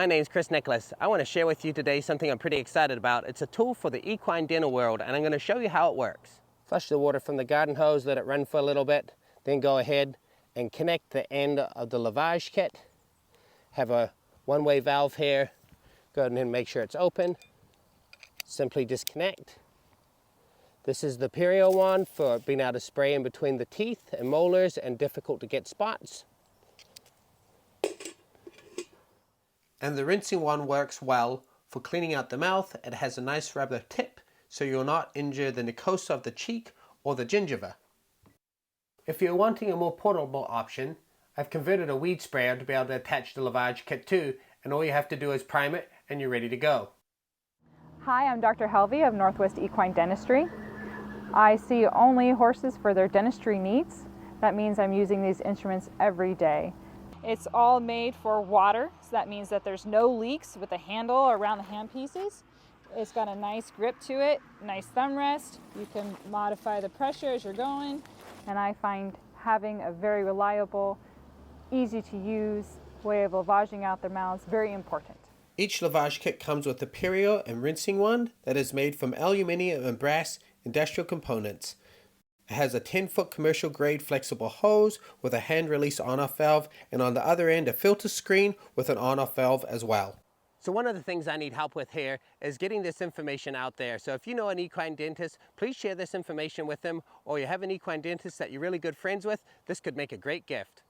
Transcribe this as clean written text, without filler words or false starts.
my name's Chris Nicholas. I want to share with you today something I'm pretty excited about. It's a tool for the equine dental world, and I'm going to show you how it works. Flush the water from the garden hose, let it run for a little bit, then go ahead and connect the end of the lavage kit. Have a one-way valve here. Go ahead and make sure it's open. Simply disconnect. This is the Perio one for being able to spray in between the teeth and molars and difficult to get spots. And the rinsing one works well for cleaning out the mouth. It has a nice rubber tip so you'll not injure the mucosa of the cheek or the gingiva. If you're wanting a more portable option, I've converted a weed sprayer to be able to attach the lavage kit to, and all you have to do is prime it and you're ready to go. Hi, I'm Dr. Helvey of Northwest Equine Dentistry. I see only horses for their dentistry needs. That means I'm using these instruments every day. It's all made for water, so that means that there's no leaks with the handle around the hand pieces. It's got a nice grip to it, nice thumb rest. You can modify the pressure as you're going, and I find having a very reliable, easy to use way of lavaging out their mouths very important. Each lavage kit comes with a Perio and rinsing wand that is made from aluminum and brass industrial components. It has a 10-foot commercial grade flexible hose with a hand release on-off valve, and on the other end a filter screen with an on-off valve as well. So one of the things I need help with here is getting this information out there. So if you know an equine dentist, please share this information with them, or you have an equine dentist that you're really good friends with, this could make a great gift.